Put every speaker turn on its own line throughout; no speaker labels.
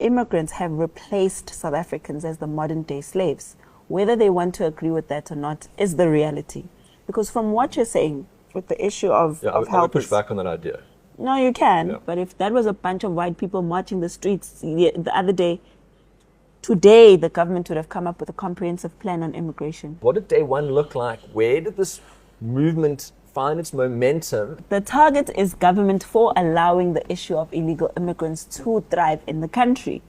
immigrants have replaced South Africans as the modern day slaves. Whether they want to agree with that or not is the reality. Because from what you're saying with the issue of
I would push back on that idea.
No, you can.
Yeah.
But if that was a bunch of white people marching the streets the other day, today the government would have come up with a comprehensive plan on immigration.
What did day one look like? Where did this movement find its momentum?
The target is government for allowing the issue of illegal immigrants to thrive in the country.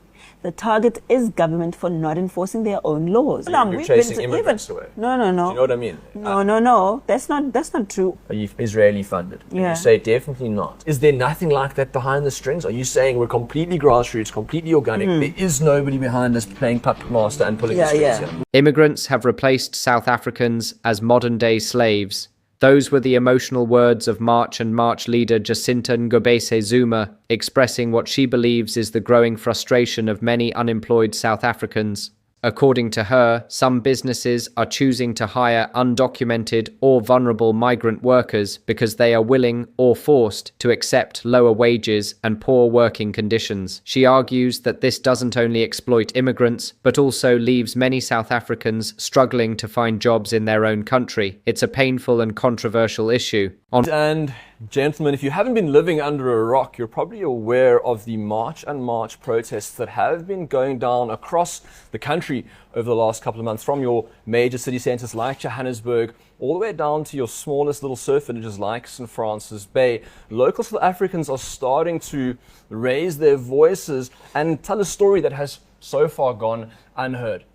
The target is government for not enforcing their own laws.
You're chasing immigrants away.
No.
Do you know what I mean?
No. That's not true.
Are you Israeli funded?
Yeah.
You say definitely not. Is there nothing like that behind the strings? Are you saying we're completely grassroots, completely organic? There is nobody behind us playing puppet master and pulling the strings here?
Immigrants have replaced South Africans as modern-day slaves. Those were the emotional words of March and March leader Jacinta Ngobese Zuma, expressing what she believes is the growing frustration of many unemployed South Africans. According to her, some businesses are choosing to hire undocumented or vulnerable migrant workers because they are willing or forced to accept lower wages and poor working conditions. She argues that this doesn't only exploit immigrants, but also leaves many South Africans struggling to find jobs in their own country. It's a painful and controversial issue.
And gentlemen, if you haven't been living under a rock, you're probably aware of the March and March protests that have been going down across the country over the last couple of months, from your major city centres like Johannesburg all the way down to your smallest little surf villages like St. Francis Bay. Local South Africans are starting to raise their voices and tell a story that has so far gone unheard.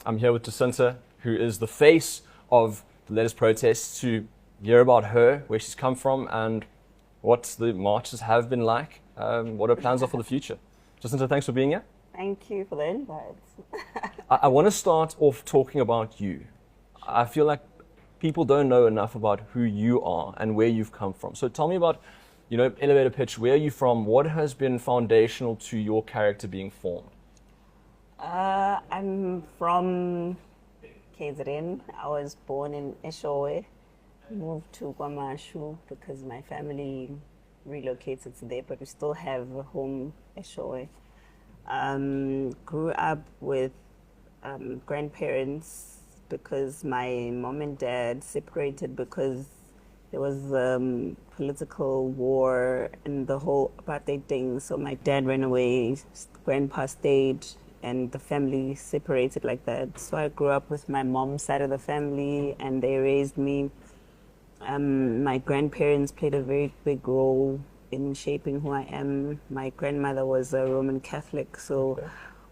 I'm here with Jacinta, who is the face of the latest protests, to hear about her, where she's come from, and what the marches have been like, what her plans are for the future. Jacinta, thanks for being here.
Thank you for the invite.
I want to start off talking about you. I feel like people don't know enough about who you are and where you've come from. So tell me about, elevator pitch, where are you from? What has been foundational to your character being formed?
I'm from KZN. I was born in Eshowe. Moved to Kwamashu because my family relocated there, but we still have a home Eshowe. Grew up with grandparents because my mom and dad separated because there was political war and the whole apartheid thing. So my dad ran away, grandpa stayed, and the family separated like that. So I grew up with my mom's side of the family, and they raised me. My grandparents played a very big role in shaping who I am. My grandmother was a Roman Catholic, so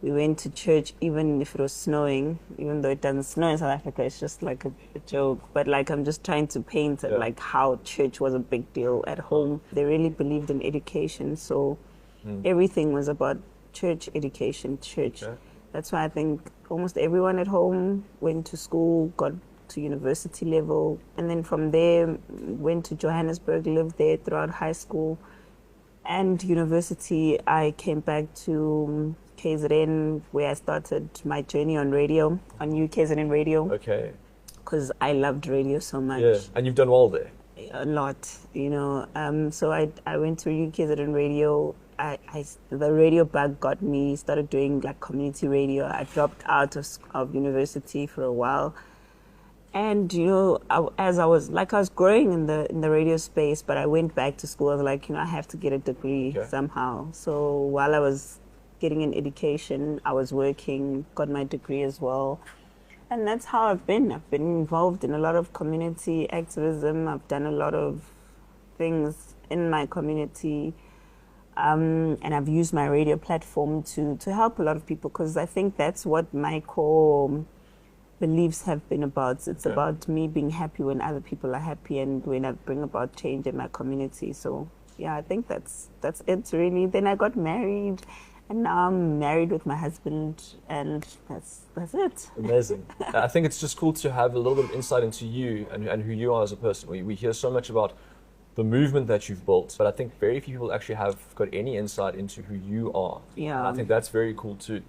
we went to church even if it was snowing, even though it doesn't snow in South Africa. It's just like a joke. But like, I'm just trying to paint it, like how church was a big deal at home. They really believed in education, so everything was about church, education, church. That's why I think almost everyone at home went to school, got to university level, and then from there went to Johannesburg, lived there throughout high school and university. I came back to KZN, where I started my journey on radio, on UKZN radio. Okay. Because I loved radio so much.
Yeah, and you've done well there.
A lot, so I went to UKZN radio. The radio bug got me, started doing like community radio. I dropped out of university for a while. And as I was growing in the radio space, but I went back to school. I was like, I have to get a degree somehow. So while I was getting an education, I was working, got my degree as well, and that's how I've been. I've been involved in a lot of community activism. I've done a lot of things in my community, and I've used my radio platform to help a lot of people, because I think that's what my core beliefs have been about. It's about me being happy when other people are happy, and when I bring about change in my community. So yeah, I think that's it really. Then I got married, and now I'm married with my husband, and that's it.
Amazing. I think it's just cool to have a little bit of insight into you and who you are as a person. We hear so much about the movement that you've built, but I think very few people actually have got any insight into who you are. Yeah. And I think that's very cool too.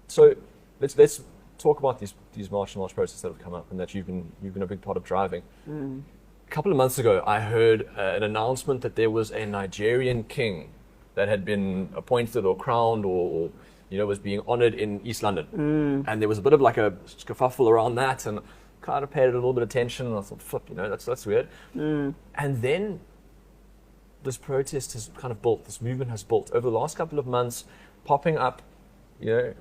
So let's talk about these March and March protests that have come up and that you've been a big part of driving. A couple of months ago, I heard an announcement that there was a Nigerian king that had been appointed or crowned or was being honoured in East London. And there was a bit of like a kerfuffle around that, and kind of paid it a little bit of attention, and I thought, flip, that's weird. And then this protest has kind of built, this movement has built over the last couple of months, popping up,
Yeah.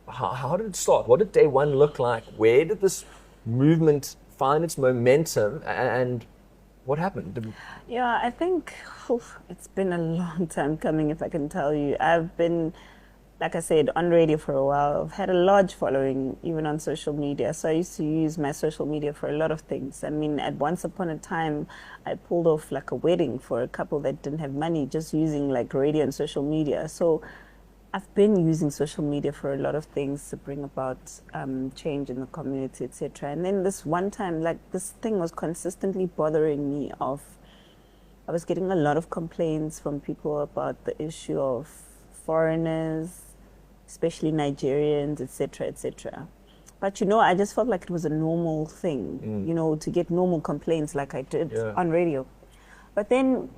How did it start? What did day one look like? Where did this movement find its momentum, and what happened?
Yeah, I think it's been a long time coming, if I can tell you. I've been, like I said, on radio for a while. I've had a large following, even on social media. So I used to use my social media for a lot of things. I mean, at once upon a time, I pulled off like a wedding for a couple that didn't have money, just using like radio and social media. So I've been using social media for a lot of things to bring about change in the community, etc. And then this one time, like this thing was consistently bothering me. I was getting a lot of complaints from people about the issue of foreigners, especially Nigerians, etc., etc. But I just felt like it was a normal thing, to get normal complaints like I did on radio. But then,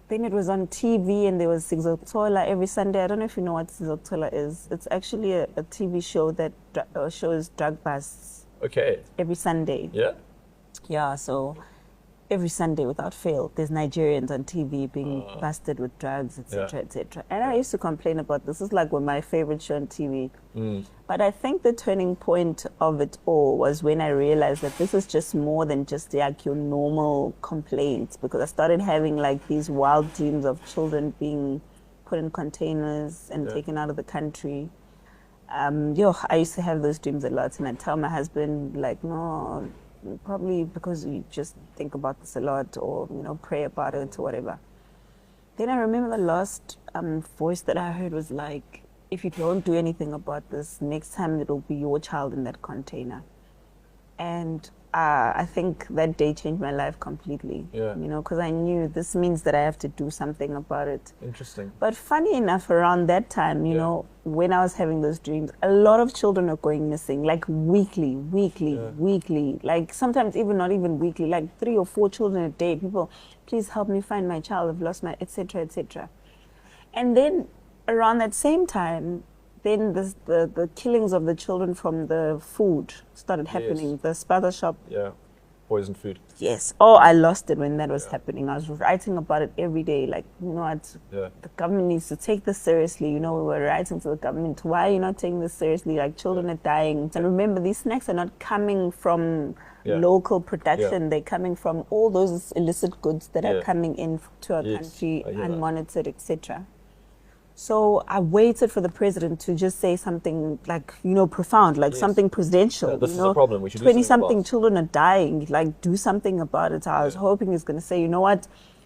then it was on TV, and there was Sizokuthola every Sunday. I don't know if you know what Sizokuthola is. It's actually a TV show that shows drug busts.
Okay.
Every Sunday.
Yeah?
Yeah, so every Sunday without fail, there's Nigerians on TV being busted with drugs, etc., etc. And I used to complain about this. This is like my favorite show on TV. But I think the turning point of it all was when I realized that this is just more than just like your normal complaints, because I started having like these wild dreams of children being put in containers and taken out of the country. I used to have those dreams a lot, and I tell my husband, like, no, probably because you just think about this a lot, or pray about it or whatever. Then I remember the last voice that I heard was like, if you don't do anything about this, next time it'll be your child in that container. And I think that day changed my life completely. Because I knew this means that I have to do something about it.
Interesting.
But funny enough, around that time, when I was having those dreams, a lot of children are going missing, like weekly, like sometimes even not even weekly, like 3 or 4 children a day. People, please help me find my child, I've lost my, etc., etc. And then around that same time, then the killings of the children from the food started happening. The spaza shop.
Yeah, poison food.
Yes. Oh, I lost it when that was happening. I was writing about it every day. Like, the government needs to take this seriously. We were writing to the government, why are you not taking this seriously? Like, children are dying. And remember, these snacks are not coming from local production. They're coming from all those illicit goods that are coming in to our country, unmonitored, etc. So I waited for the president to just say something like, profound, like something presidential.
Yeah, this is a problem. We should do
20-something children are dying. Like, do something about it. I was hoping he's going to say,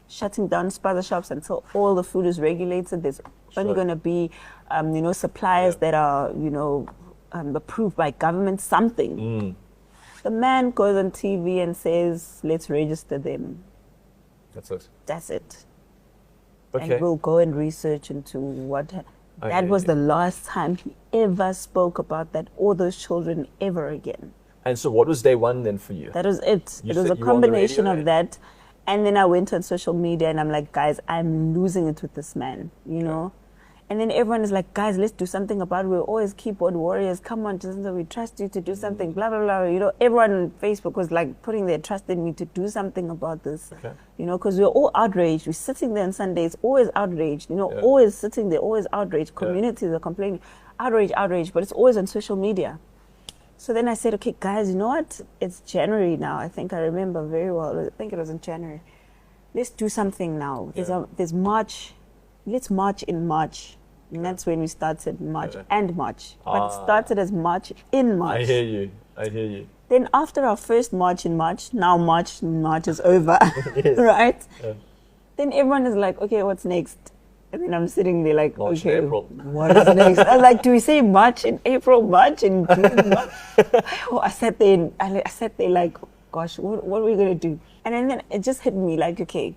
shutting down spaza shops until all the food is regulated. There's only going to be, suppliers that are, approved by government, something. The man goes on TV and says, let's register them. That's it.
Okay.
And we'll go and research into what. That was the last time he ever spoke about that or those children ever again.
And so what was day one then for you?
That was it. It was a combination of that. And then I went on social media and I'm like, guys, I'm losing it with this man, And then everyone is like, guys, let's do something about it. We're always keyboard warriors. Come on, Jacinta, we trust you to do something, blah, blah, blah. Everyone on Facebook was like putting their trust in me to do something about this. Because we're all outraged. We're sitting there on Sundays, always outraged, always sitting there, always outraged. Communities are complaining, outrage, but it's always on social media. So then I said, okay, guys, you know what? It's January now. I think I remember very well. I think it was in January. Let's do something now. There's March. Let's march in March. And that's when we started March and March. But it started as March in March.
I hear you.
Then after our first March in March, now March is over, right? Then everyone is like, okay, what's next? And then I'm sitting there like,
March
okay,
April.
What is next? I was like, do we say March in April, March in June? I sat there like, gosh, what are we going to do? And then it just hit me like, okay,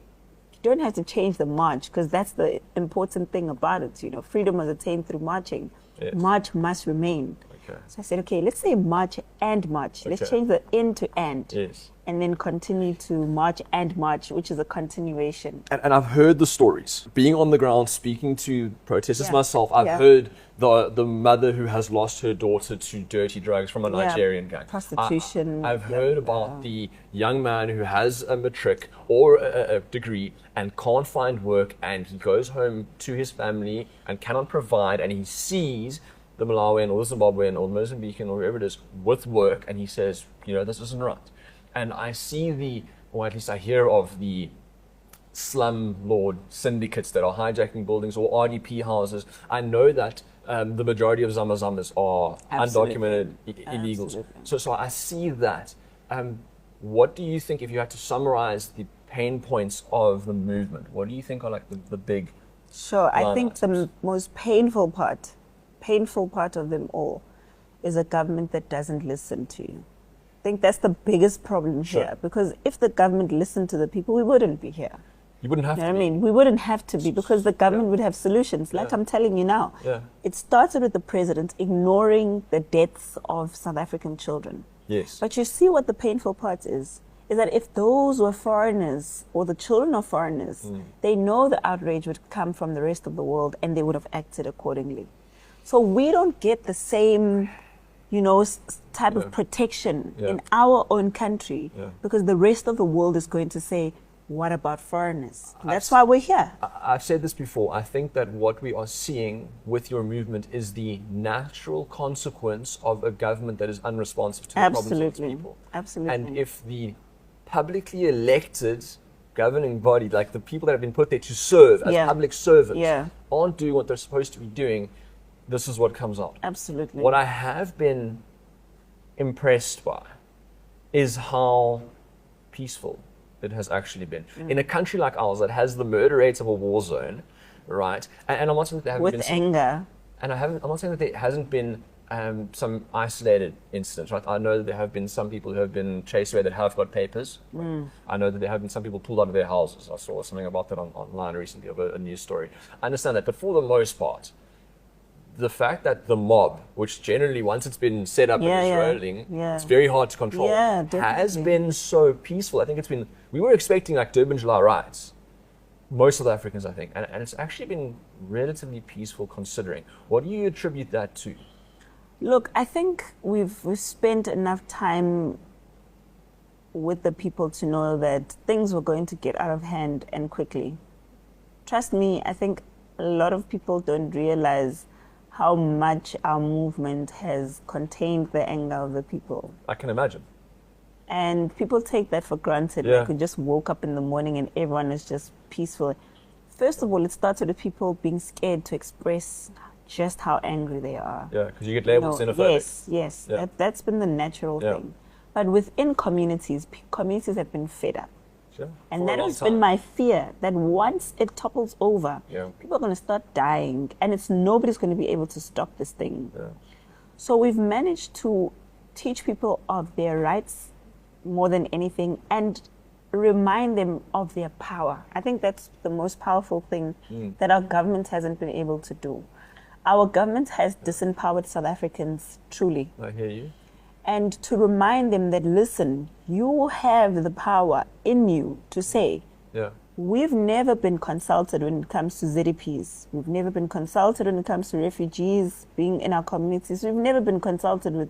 don't have to change the march, because that's the important thing about it. Freedom was attained through marching. March must remain.
Okay.
So I said, okay, let's say march and march. Let's
Okay.
change the in to and.
Yes.
And then continue to march and march, which is a continuation.
And I've heard the stories. Being on the ground, speaking to protesters
Yeah.
myself, I've
Yeah.
heard the mother who has lost her daughter to dirty drugs from a
Yeah.
Nigerian gang.
Prostitution.
I've
Yeah.
heard about the young man who has a matric or a degree and can't find work, and he goes home to his family and cannot provide, and he sees the Malawian or the Zimbabwean or the Mozambican or whoever it is with work, and he says, this isn't right. And I see or at least I hear of the slumlord syndicates that are hijacking buildings or RDP houses. I know that the majority of Zamazamas are
Absolutely.
undocumented illegals.
Absolutely.
So I see that. What do you think, if you had to summarize the pain points of the movement, what do you think are like the big...
Sure. I
line
think
items?
the most painful part of them all is a government that doesn't listen to you. I think that's the biggest problem
Sure.
here, because if the government listened to the people, we wouldn't be here.
You wouldn't have
You know
to
what I
be.
mean? We wouldn't have to be, because the government would have solutions, like
Yeah.
I'm telling you now.
Yeah.
It started with the president ignoring the deaths of South African children.
Yes.
But you see what the painful part is that if those were foreigners or the children of foreigners, they know the outrage would come from the rest of the world and they would have acted accordingly. So we don't get the same, type
Yeah.
of protection
Yeah.
in our own country
Yeah.
because the rest of the world is going to say, what about foreigners? That's why we're here.
I've said this before. I think that what we are seeing with your movement is the natural consequence of a government that is unresponsive to the problems of its
Absolutely.
people.
Absolutely.
And if the publicly elected governing body, like the people that have been put there to serve as
Yeah.
public servants,
Yeah.
aren't doing what they're supposed to be doing, this is what comes out.
Absolutely.
What I have been impressed by is how peaceful it has actually been. In a country like ours that has the murder rates of a war zone, right? And I'm not saying that there haven't
With
been some,
anger.
and I'm not saying that there hasn't been some isolated incidents, right? I know that there have been some people who have been chased away that have got papers. I know that there have been some people pulled out of their houses. I saw something about that online recently, of a news story. I understand that, but for the most part, the fact that the mob, which generally once it's been set up
Yeah,
and
yeah,
is rolling,
yeah.
it's very hard to control,
Yeah,
has
definitely.
been so peaceful. I think it's been, we were expecting like Durban July riots, most South Africans, I think, and it's actually been relatively peaceful considering. What do you attribute that to?
Look, I think we've spent enough time with the people to know that things were going to get out of hand and quickly. Trust me, I think a lot of people don't realize how much our movement has contained the anger of the people.
I can imagine.
And people take that for granted.
Yeah.
Like we just woke up in the morning and everyone is just peaceful. First of all, it started with people being scared to express just how angry they are.
Yeah, because you get labeled
No,
xenophobic.
yes.
Yeah.
That's been the natural
Yeah.
thing. But within communities, communities have been fed up.
Sure.
And
For a
that
long
has been
time.
my fear, that once it topples over,
Yeah.
people are going to start dying, and nobody's going to be able to stop this thing.
Yeah.
So we've managed to teach people of their rights more than anything, and remind them of their power. I think that's the most powerful thing that our government hasn't been able to do. Our government has disempowered South Africans, truly.
I hear you.
And to remind them that, listen, you have the power in you to say,
Yeah.
we've never been consulted when it comes to ZDPs. We've never been consulted when it comes to refugees being in our communities. We've never been consulted with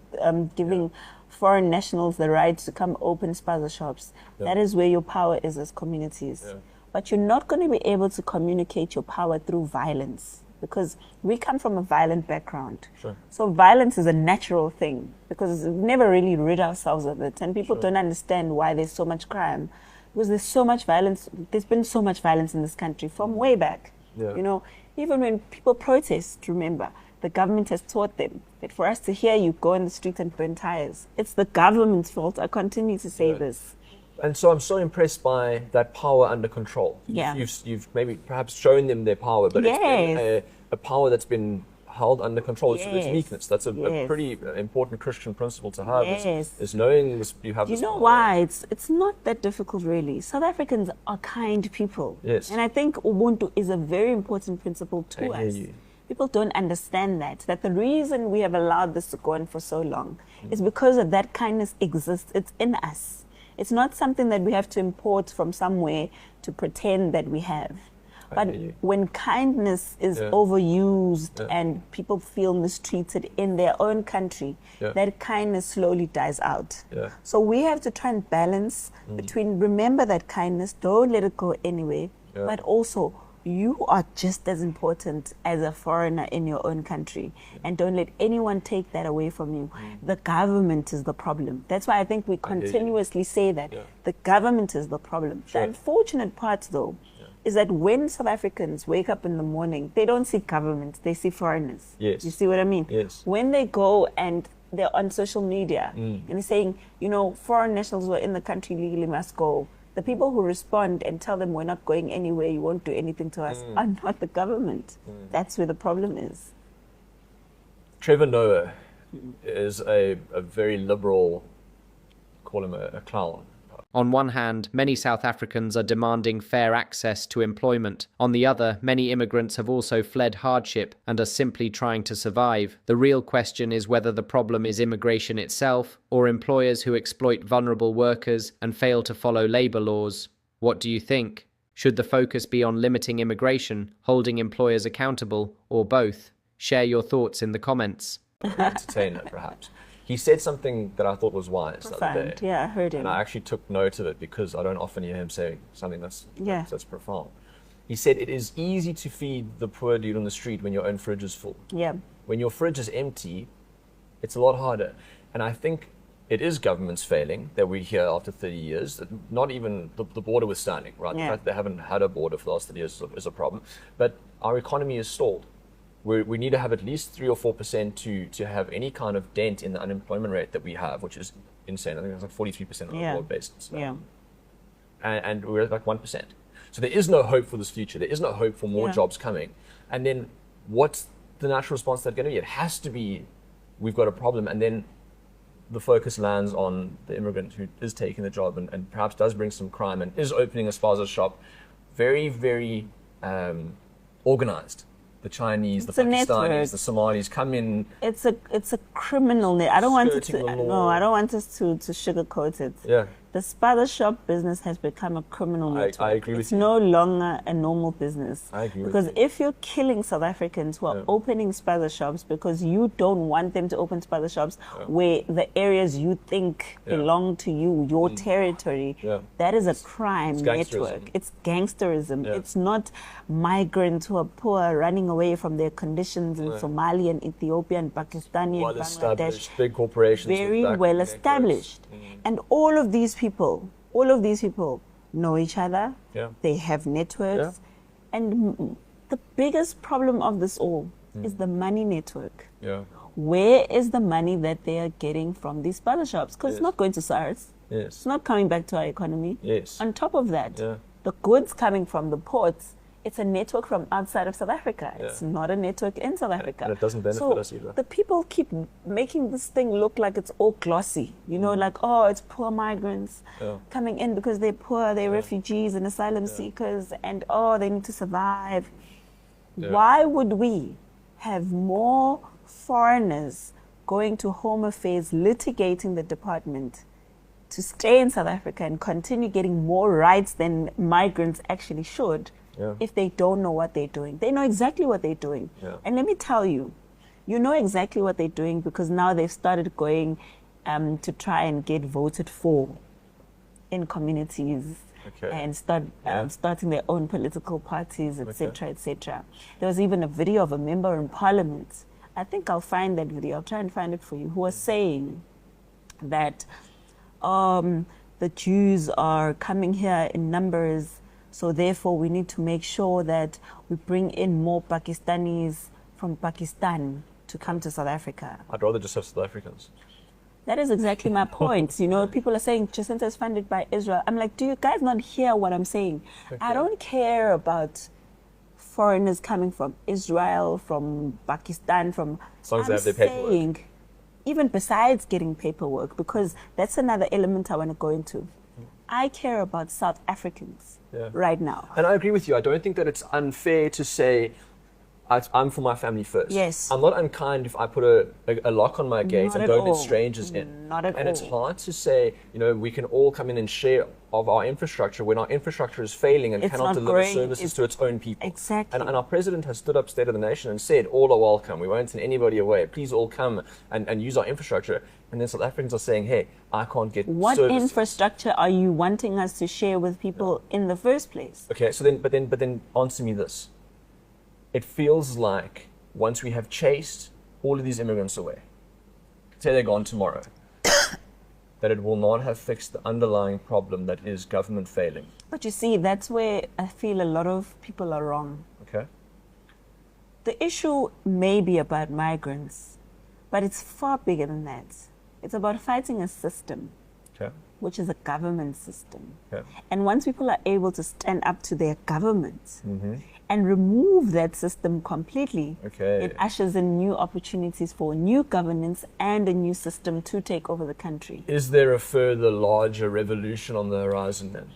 giving foreign nationals the right to come open spaza shops.
Yeah.
That is where your power is as communities.
Yeah.
But you're not going to be able to communicate your power through violence, because we come from a violent background.
Sure.
So violence is a natural thing, because we've never really rid ourselves of it. And people
Sure.
don't understand why there's so much crime. Because there's so much violence, there's been so much violence in this country from way back.
Yeah.
You know, even when people protest, remember, the government has taught them that for us to hear you, go in the street and burn tires. It's the government's fault. I continue to say
Yeah.
this.
And so I'm so impressed by that power under control.
Yeah.
You've maybe perhaps shown them their power, but it's
Yes.
been a power that's been held under control. It's
Yes.
meekness. That's a
Yes.
pretty important Christian principle to have.
Yes.
Is knowing this, you have
You
this
know
power.
why? It's not that difficult, really. South Africans are kind people.
Yes.
And I think Ubuntu is a very important principle
I
to
hear
us.
you.
People don't understand that the reason we have allowed this to go on for so long is because of that kindness exists. It's in us. It's not something that we have to import from somewhere to pretend that we have. But when kindness is overused and people feel mistreated in their own country, that kindness slowly dies out. So we have to try and balance between, remember that kindness, don't let it go anywhere, but also you are just as important as a foreigner in your own country, and don't let anyone take that away from you. The government is the problem. That's why I think we continuously say that the government is the problem. The unfortunate part, though, is that when South Africans wake up in the morning, they don't see government, they see foreigners.
Yes.
You see what I mean?
Yes.
When they go and they're on social media and they're saying, you know, foreign nationals who are in the country legally must go, the people who respond and tell them we're not going anywhere, you won't do anything to us, are not the government. That's where the problem is.
Trevor Noah is a very liberal, call him a clown.
On one hand, many South Africans are demanding fair access to employment. On the other, many immigrants have also fled hardship and are simply trying to survive. The real question is whether the problem is immigration itself or employers who exploit vulnerable workers and fail to follow labour laws. What do you think? Should the focus be on limiting immigration, holding employers accountable, or both? Share your thoughts in the comments.
Entertain it, perhaps. He said something that I thought was wise the other day.
Yeah, I heard him.
And I actually took note of it because I don't often hear him say something that's profound. He said, it is easy to feed the poor dude on the street when your own fridge is full.
Yeah.
When your fridge is empty, it's a lot harder. And I think it is governments failing that we're here after 30 years, that not even the border was standing, right?
Yeah.
The fact they haven't had a border for the last 30 years is a problem. But our economy is stalled. We need to have at least 3 or 4% to have any kind of dent in the unemployment rate that we have, which is insane. I think it's like 43% on a world basis.
Yeah.
And we're at like 1%. So there is no hope for this future. There is no hope for more jobs coming. And then what's the natural response that's going to be? It has to be, we've got a problem. And then the focus lands on the immigrant who is taking the job and perhaps does bring some crime and is opening a spaza shop. Very, very organized. The Chinese, the Pakistanis, the Somalis come in.
It's a criminal net. I don't want it to.
No,
I don't want us to sugarcoat it.
Yeah.
The spaza shop business has become a criminal network.
I agree with you.
It's no longer a normal business.
I agree
because
with you.
if you're killing South Africans who are opening spaza shops because you don't want them to open spaza shops where the areas you think belong to you, your territory, that is a crime network. It's gangsterism.
Yeah.
It's not migrants who are poor running away from their conditions in Somalia and Ethiopia and Pakistan and Bangladesh.
Big corporations.
Very well established. And all of these people know each other.
Yeah.
They have networks. And the biggest problem of this all is the money network.
Yeah.
Where is the money that they are getting from these spaza shops? Because it's not going to SARS.
Yes.
It's not coming back to our economy.
Yes.
On top of that, the goods coming from the ports, it's a network from outside of South Africa. It's not a network in South Africa.
And it doesn't benefit us either.
The people keep making this thing look like it's all glossy. You know, like, oh, it's poor migrants coming in because they're poor, they're refugees and asylum seekers, and oh, they need to survive. Why would we have more foreigners going to Home Affairs litigating the department to stay in South Africa and continue getting more rights than migrants actually should? If they don't know what they're doing. They know exactly what they're doing. And let me tell you, you know exactly what they're doing because now they've started going to try and get voted for in communities and starting their own political parties, etc., etc. There was even a video of a member in parliament. I think I'll find that video. I'll try and find it for you. Who was saying that the Jews are coming here in numbers. So therefore, we need to make sure that we bring in more Pakistanis from Pakistan to come to South Africa.
I'd rather just have South Africans.
That is exactly my point. You know, people are saying JACINTA is funded by Israel. I'm like, do you guys not hear what I'm saying? I don't care about foreigners coming from Israel, from Pakistan, from...
As long as they have their paperwork.
Even besides getting paperwork, because that's another element I want to go into. I care about South Africans right now.
And I agree with you. I don't think that it's unfair to say, I'm for my family first.
Yes.
I'm not unkind if I put a lock on my gate
Not
and
at
don't let
all.
strangers in.
Not at
and it's
all.
hard to say, we can all come in and share of our infrastructure when our infrastructure is failing and
It's
cannot
not
deliver
great.
services to its own people.
Exactly.
And our president has stood up State of the Nation and said, all are welcome. We won't send anybody away. Please all come and use our infrastructure. And then South Africans are saying, hey, I can't get
What
services.
infrastructure are you wanting us to share with people in the first place?
Okay, so but then answer me this. It feels like once we have chased all of these immigrants away, say they're gone tomorrow, that it will not have fixed the underlying problem that is government failing.
But you see, that's where I feel a lot of people are wrong.
Okay?
The issue may be about migrants, but it's far bigger than that. It's about fighting a system,
Okay.
which is a government system.
Okay.
And once people are able to stand up to their government and remove that system completely,
Okay.
it ushers in new opportunities for new governance and a new system to take over the country.
Is there a further larger revolution on the horizon then?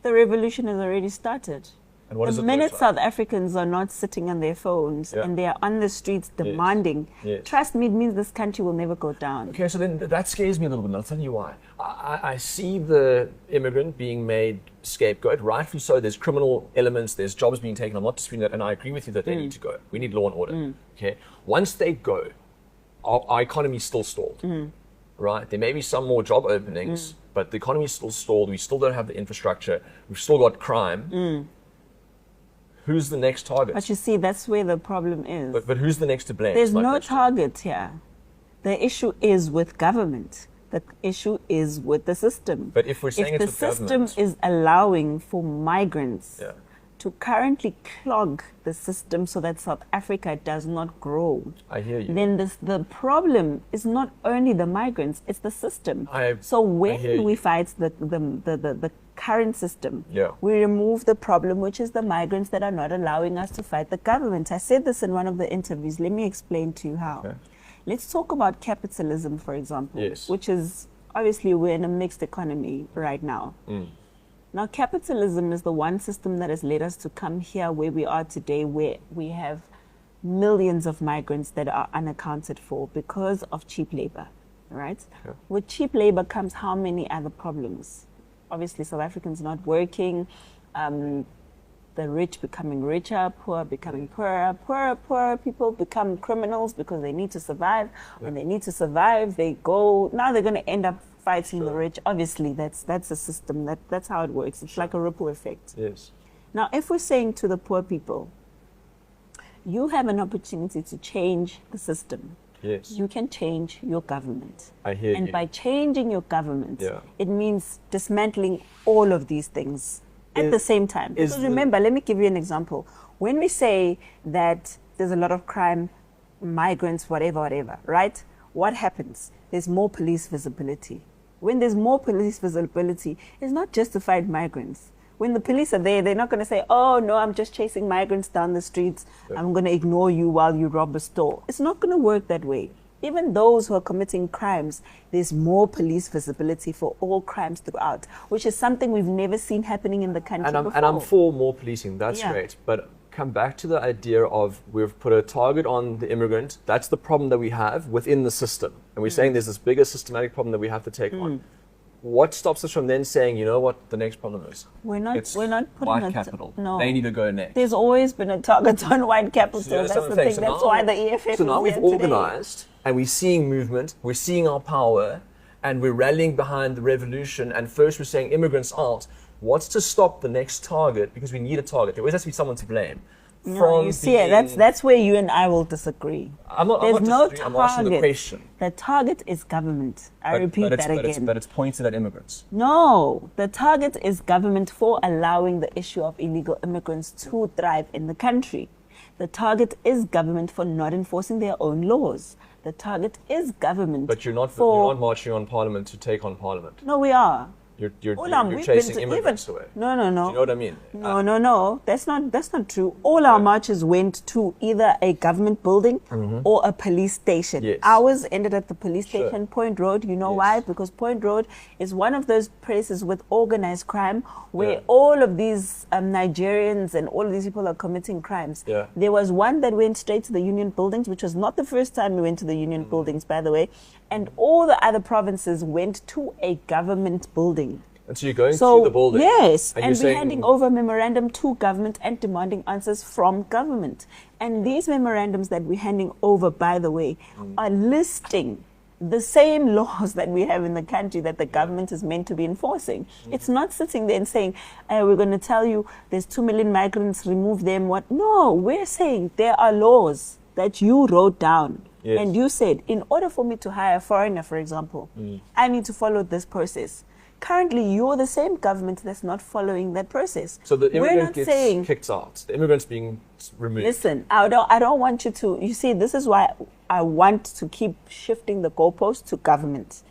The revolution has already started.
And what does
The
it
minute
look like?
South Africans are not sitting on their phones
Yeah.
and they are on the streets demanding,
Yes.
trust me, it means this country will never go down.
Okay, so then that scares me a little bit, and I'll tell you why. I see the immigrant being made scapegoat, rightfully so. There's criminal elements, there's jobs being taken. I'm not disputing that, and I agree with you that they need to go. We need law and order. Okay, once they go, our economy is still stalled, right? There may be some more job openings, but the economy is still stalled. We still don't have the infrastructure. We've still got crime. Who's the next target?
But you see, that's where the problem is.
But who's the next to blame?
There's
is my
no
question.
target here. The issue is with government. The issue is with the system.
But if we're saying
if
it's
the
with
system
government-
is allowing for migrants
Yeah.
to currently clog the system so that South Africa does not grow,
I hear you.
then the problem is not only the migrants, it's the system. So
I
when
hear you.
we fight the current system,
Yeah.
we remove the problem, which is the migrants that are not allowing us to fight the government. I said this in one of the interviews. Let me explain to you how.
Okay.
Let's talk about capitalism, for example,
Yes.
which is obviously we're in a mixed economy right now. Now, capitalism is the one system that has led us to come here where we are today, where we have millions of migrants that are unaccounted for because of cheap labor, right?
Yeah.
With cheap labor comes how many other problems? Obviously, South Africans not working, the rich becoming richer, poor becoming poorer, poorer people become criminals because they need to survive. When they need to survive, now they're going to end up fighting the rich. Obviously, that's a system, that's how it works. It's like a ripple effect.
Yes.
Now, if we're saying to the poor people, you have an opportunity to change the system.
Yes.
You can change your government.
I hear
And
you.
by changing your government,
Yeah.
it means dismantling all of these things at the same time.
is
Because
the-
remember, let me give you an example. When we say that there's a lot of crime, migrants, whatever, right? What happens? There's more police visibility. When there's more police visibility, it's not just to fight migrants. When the police are there, they're not going to say, oh, no, I'm just chasing migrants down the streets. I'm going to ignore you while you rob a store. It's not going to work that way. Even those who are committing crimes, there's more police visibility for all crimes throughout, which is something we've never seen happening in the country before.
And I'm for more policing. That's
Yeah.
great. But come back to the idea of we've put a target on the immigrant. That's the problem that we have within the system. And we're saying there's this bigger systematic problem that we have to take on. What stops us from then saying, you know what the next problem is?
We're not putting
white
a
capital.
no.
They need to go next.
There's always been a target on white capital.
So that's
That's
what
the
I'm
thing.
saying. So
That's
now-
why the EFF
So now
is
we've
here today.
organized and we're seeing movement, we're seeing our power, and we're rallying behind the revolution. And first we're saying immigrants out. What's to stop the next target? Because we need a target. There always has to be someone to blame.
No, you see, that's where you and I will disagree.
I'm not
There's no
disagreeing, I'm asking the
target.
question.
The target is government. I repeat that again.
But it's pointed at immigrants.
No, the target is government for allowing the issue of illegal immigrants to thrive in the country. The target is government for not enforcing their own laws. The target is government
But you're not
for...
marching on Parliament to take on Parliament.
No, we are.
You're chasing immigrants away.
No.
Do you know what I mean?
No. That's not true. All our marches went to either a government building or a police station.
Yes.
Ours ended at the police
Sure.
station, Point Road. You know
Yes.
why? Because Point Road is one of those places with organized crime where all of these Nigerians and all of these people are committing crimes.
Yeah.
There was one that went straight to the union buildings, which was not the first time we went to the union buildings, by the way. And all the other provinces went to a government building.
And so you're going to the building.
Yes,
and
and
you're
we're
saying,
handing over a memorandum to government and demanding answers from government. And these memorandums that we're handing over, by the way, are listing the same laws that we have in the country that the government is meant to be enforcing. It's not sitting there and saying, we're going to tell you there's 2 million migrants, remove them. What? No, we're saying there are laws that you wrote down.
Yes.
And you said, in order for me to hire a foreigner, for example, I need to follow this process. Currently, you're the same government that's not following that process.
So the
We're
immigrant
not
gets
saying,
kicked out. The immigrant's being removed.
listen, I don't want you to, you see, this is why I want to keep shifting the goalposts to government.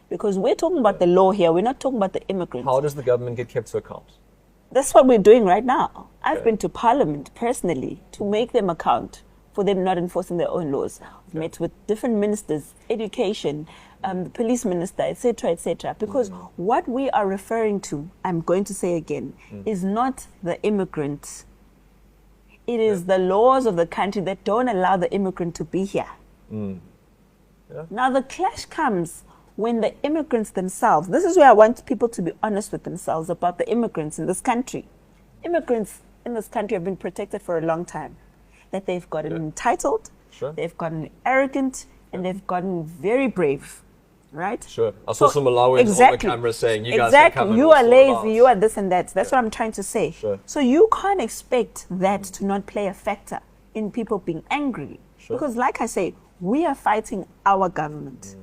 Because we're talking about the law here, we're not talking about the immigrants.
How does the government get kept to account?
That's what we're doing right now. I've
Okay.
been to Parliament personally to make them account for them not enforcing their own laws. I've met with different ministers, education, the police minister, etc., because what we are referring to, I'm going to say again, is not the immigrants. It is the laws of the country that don't allow the immigrant to be here.
Yeah.
Now the clash comes when the immigrants themselves, this is where I want people to be honest with themselves about the immigrants in this country. Immigrants in this country have been protected for a long time. That they've gotten entitled,
Sure.
they've gotten arrogant, and they've gotten very brave, right?
Sure. I saw some Malawians on the camera saying, you guys can come and
You
we'll
are
sort it
lazy,
out."
you are this and that. That's what I'm trying to say.
Sure.
So you can't expect that to not play a factor in people being angry.
Sure.
Because like I say, we are fighting our government.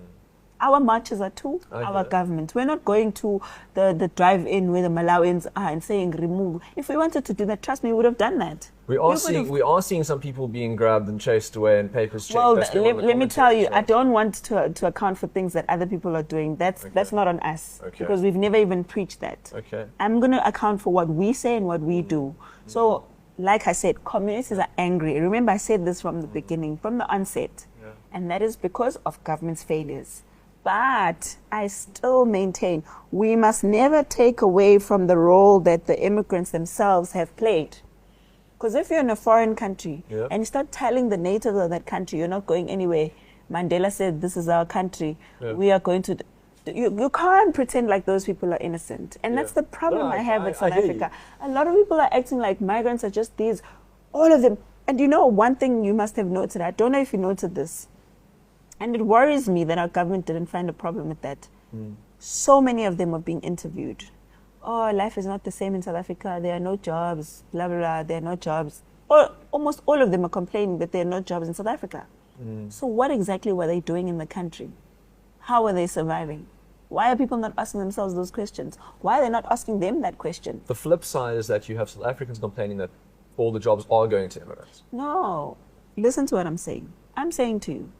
Our marches are to our
get it.
government. We're not going to the drive-in where the Malawians are and saying remove. If we wanted to do that, trust me, we would have done that.
We are seeing some people being grabbed and chased away and papers checked.
Well,
That's been on the
let me tell you,
commentary,
I don't want to account for things that other people are doing. That's not on us,
Okay.
because we've never even preached that.
Okay.
I'm going to account for what we say and what we do. So, like I said, communities are angry. Remember, I said this from the beginning, from the onset, and that is because of government's failures. But I still maintain we must never take away from the role that the immigrants themselves have played. Because if you're in a foreign country and you start telling the natives of that country you're not going anywhere, Mandela said, this is our country, we are going to... You can't pretend like those people are innocent. And that's the problem I have with South Africa. A lot of people are acting like migrants are just these, all of them. And you know, one thing you must have noted, I don't know if you noted this, and it worries me that our government didn't find a problem with that. So many of them are being interviewed. Oh, life is not the same in South Africa. There are no jobs, blah, blah, blah. There are no jobs. Or almost all of them are complaining that there are no jobs in South Africa. So what exactly were they doing in the country? How were they surviving? Why are people not asking themselves those questions? Why are they not asking them that question?
The flip side is that you have South Africans complaining that all the jobs are going to immigrants.
No. Listen to what I'm saying. I'm saying to you,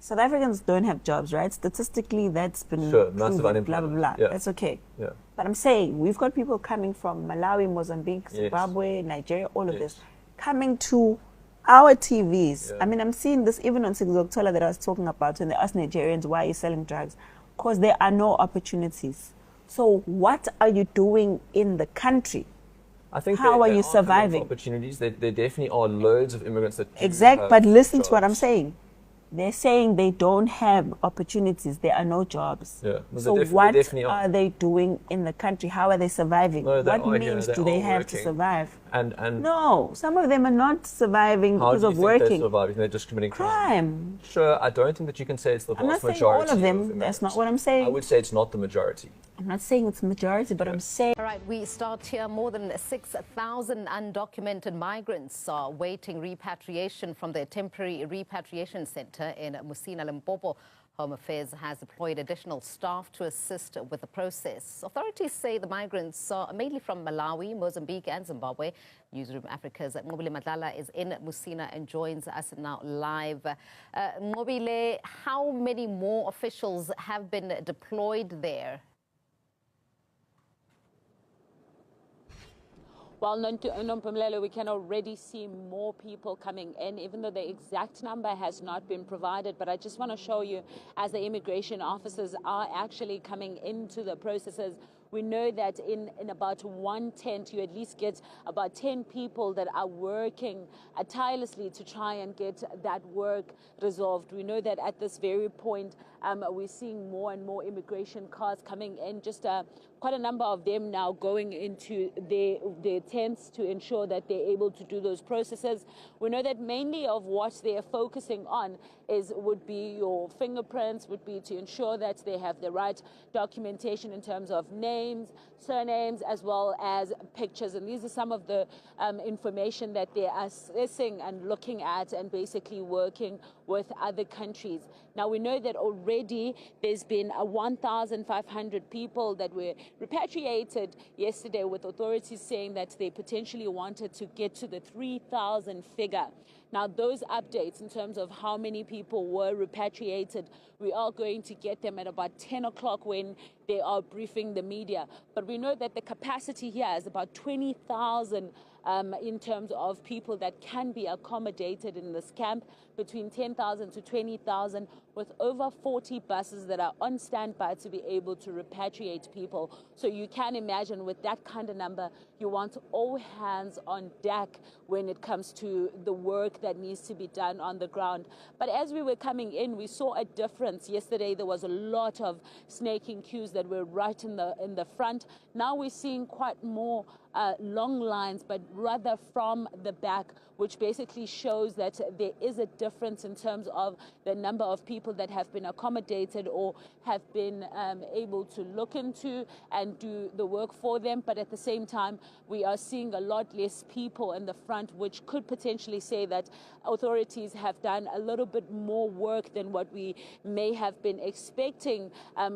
South Africans don't have jobs, right? Statistically, that's been
Sure, massive
proven, blah,
unemployment.
blah, blah.
Yeah.
That's okay.
Yeah.
But I'm saying we've got people coming from Malawi, Mozambique,
Yes.
Zimbabwe, Nigeria, all of
Yes.
this, coming to our TVs.
Yeah.
I mean, I'm seeing this even on Oktola that I was talking about when they ask Nigerians, why are you selling drugs? Because there are no opportunities. So what are you doing in the country?
I think
How are
there
you
coming
surviving?
for opportunities. There definitely are loads of immigrants that do
Exact,
have
but listen to what I'm
jobs.
saying. They're saying they don't have opportunities. There are no jobs.
Yeah. No,
So
they
what
definitely
are they doing in the country? How are they surviving?
No, they
What
are here.
means
They
do they
are
have to
working.
survive?
And
No, some of them are not surviving
how
because
do you
of
think they're
working.
surviving? They're just committing
crime.
Sure, I don't think that you can say it's the
I'm not
vast
saying
majority.
all of them.
immigrants.
That's not what I'm saying.
I would say it's not the majority.
I'm not saying it's majority, but I'm saying
All right, we start here. More than 6,000 undocumented migrants are awaiting repatriation from their temporary repatriation center in Musina, Limpopo. Home Affairs has deployed additional staff to assist with the process. Authorities say the migrants are mainly from Malawi, Mozambique and Zimbabwe. Newsroom Africa's Mobile Madlala is in Musina and joins us now live. Mobile, how many more officials have been deployed there?
Well, Nompumelelo, we can already see more people coming in, even though the exact number has not been provided. But I just want to show you, as the immigration officers are actually coming into the processes, we know that in about one tent, you at least get about 10 people that are working tirelessly to try and get that work resolved. We know that at this very point, we're seeing more and more immigration cars coming in, just quite a number of them now going into their tents to ensure that they're able to do those processes. We know that mainly of what they're focusing on would be your fingerprints, would be to ensure that they have the right documentation in terms of names, surnames, as well as pictures. And these are some of the information that they are assessing and looking at and basically working with other countries. Now, we know that already there's been 1,500 people that were repatriated yesterday, with authorities saying that they potentially wanted to get to the 3,000 figure. Now, those updates in terms of how many people were repatriated, we are going to get them at about 10 o'clock when they are briefing the media. But we know that the capacity here is about 20,000 in terms of people that can be accommodated in this camp, between 10,000 to 20,000, with over 40 buses that are on standby to be able to repatriate people. So you can imagine, with that kind of number, you want all hands on deck when it comes to the work that needs to be done on the ground. But as we were coming in, we saw a difference. Yesterday there was a lot of snaking queues that were right in the front. Now we're seeing quite more long lines, but rather from the back, which basically shows that there is a difference in terms of the number of people that have been accommodated or have been able to look into and do the work for them. But at the same time, we are seeing a lot less people in the front, which could potentially say that authorities have done a little bit more work than what we may have been expecting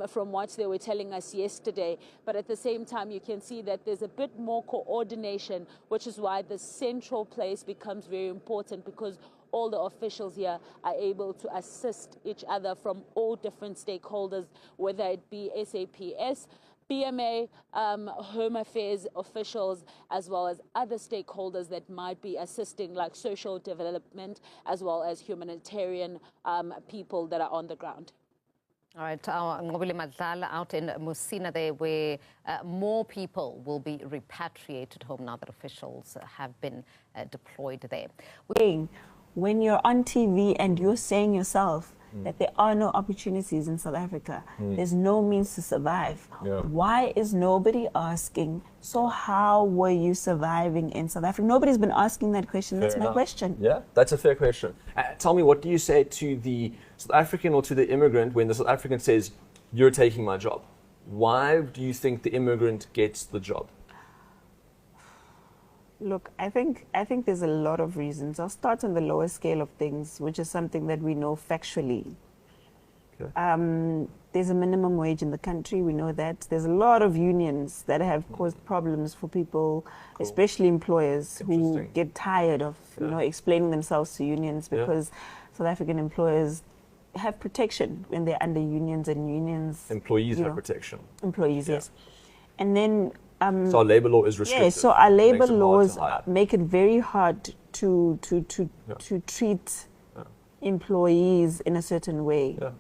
from what they were telling us yesterday. But at the same time, you can see that there's a bit more coordination, which is why the central place becomes very important, because all the officials here are able to assist each other from all different stakeholders, whether it be SAPS, BMA, Home Affairs officials, as well as other stakeholders that might be assisting, like social development, as well as humanitarian people that are on the ground.
All right, Ngobile Madlala out in Musina there, where more people will be repatriated home now that officials have been deployed there.
When you're on TV and you're saying yourself that there are no opportunities in South Africa, there's no means to survive.
Yeah.
Why is nobody asking, so how were you surviving in South Africa? Nobody's been asking that question. That's my question.
Yeah, that's a fair question. Tell me, what do you say to the South African or to the immigrant when the South African says, you're taking my job? Why do you think the immigrant gets the job?
Look, I think there's a lot of reasons. I'll start on the lower scale of things, which is something that we know factually.
Okay.
There's a minimum wage in the country. We know that. There's a lot of unions that have caused problems for people, especially employers who get tired of explaining themselves to unions, because South African employers have protection when they're under unions, and unions.
Employees have protection.
Employees, yes. And then.
So our labor law is restrictive.
Yes, so our labor laws make it very hard to treat employees in a certain way.
Yeah.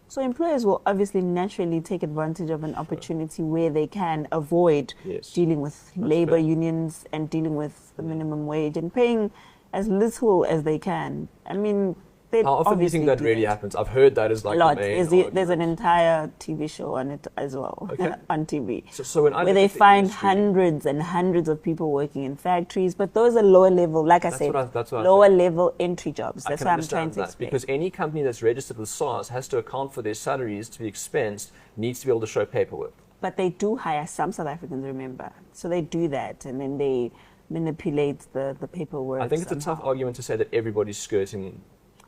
So employers will obviously naturally take advantage of an opportunity where they can avoid dealing with labor unions and dealing with the minimum wage and paying as little as they can. I mean,
how often do you think that really happens? I've heard that is like
a lot.
The main
There's an entire TV show on it as well, on TV,
so when
where they find hundreds and hundreds of people working in factories, but those are lower level, like I said, lower level entry jobs. That's what I'm trying to explain.
Because any company that's registered with SARS has to account for their salaries to be expensed, needs to be able to show paperwork.
But they do hire some South Africans, remember. So they do that, and then they manipulate the paperwork.
I think it's a tough argument to say that everybody's skirting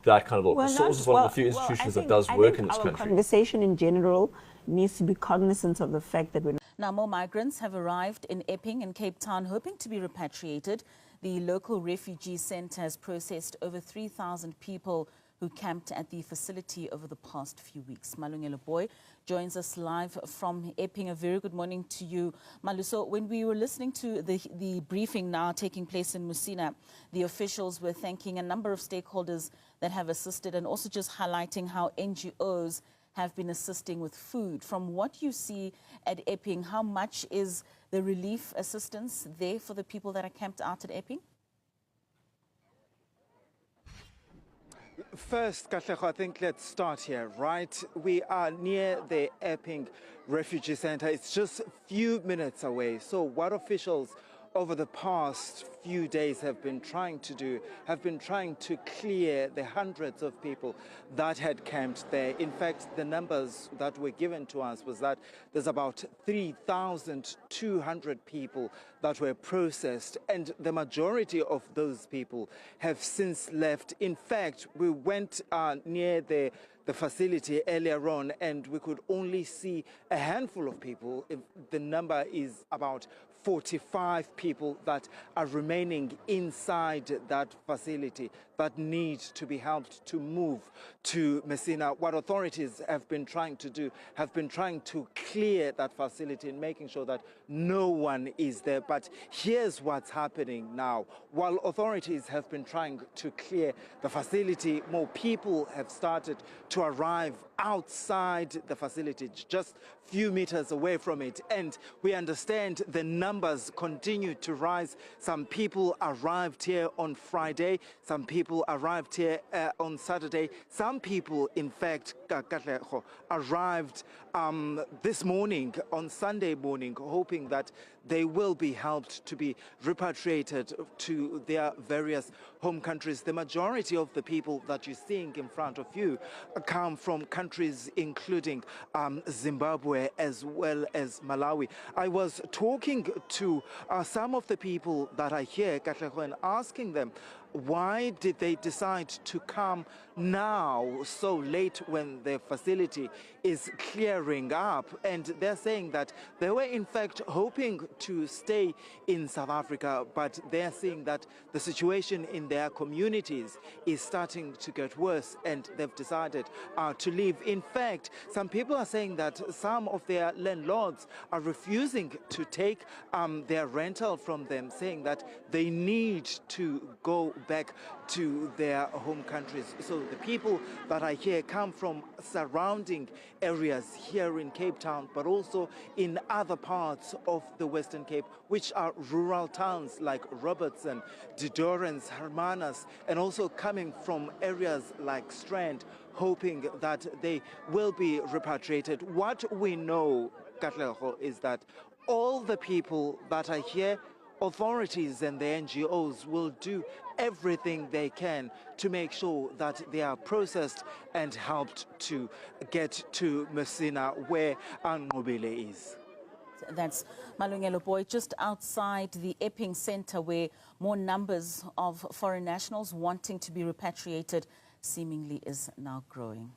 that kind of law. SARS is one of the few institutions that does work in this country.
Our conversation in general needs to be cognizant of the fact that we're not.
Now, more migrants have arrived in Epping and Cape Town hoping to be repatriated. The local refugee centre has processed over 3,000 people who camped at the facility over the past few weeks. Malungelo Boy joins us live from Epping. A very good morning to you, Malu. So when we were listening to the briefing now taking place in Musina, the officials were thanking a number of stakeholders that have assisted and also just highlighting how NGOs have been assisting with food. From what you see at Epping, how much is the relief assistance there for the people that are camped out at Epping?
First, Katlego, I think let's start here, right? We are near the Epping Refugee Center. It's just a few minutes away. So what officials over the past few days have been trying to do, have been trying to clear the hundreds of people that had camped there. In fact, the numbers that were given to us was that there's about 3,200 people that were processed, and the majority of those people have since left. In fact, we went near the facility earlier on, and we could only see a handful of people. The number is about 45 people that are remaining inside that facility that need to be helped to move to Messina. What authorities have been trying to do, have been trying to clear that facility and making sure that no one is there. But here's what's happening now. While authorities have been trying to clear the facility, more people have started to arrive outside the facility, just a few meters away from it. And we understand the numbers continue to rise. Some people arrived here on Friday. Some people arrived here on Saturday. Some people, in fact, arrived this morning, on Sunday morning, hoping that they will be helped to be repatriated to their various home countries. The majority of the people that you're seeing in front of you come from countries including Zimbabwe as well as Malawi. I was talking to some of the people that are here, Katlego, and asking them, why did they decide to come now so late when the facility is clearing up? And they're saying that they were in fact hoping to stay in South Africa, but they're seeing that the situation in their communities is starting to get worse, and they've decided to leave. In fact, some people are saying that some of their landlords are refusing to take their rental from them, saying that they need to go back to their home countries. So the people that are here come from surrounding areas here in Cape Town, but also in other parts of the Western Cape, which are rural towns like Robertson, Didorens, Hermanus, and also coming from areas like Strand, hoping that they will be repatriated. What we know, Katlego, is that all the people that are here, authorities and the NGOs will do everything they can to make sure that they are processed and helped to get to Messina, where Nqobile is.
That's Malungelo Boy, just outside the Epping Center, where more numbers of foreign nationals wanting to be repatriated seemingly is now growing.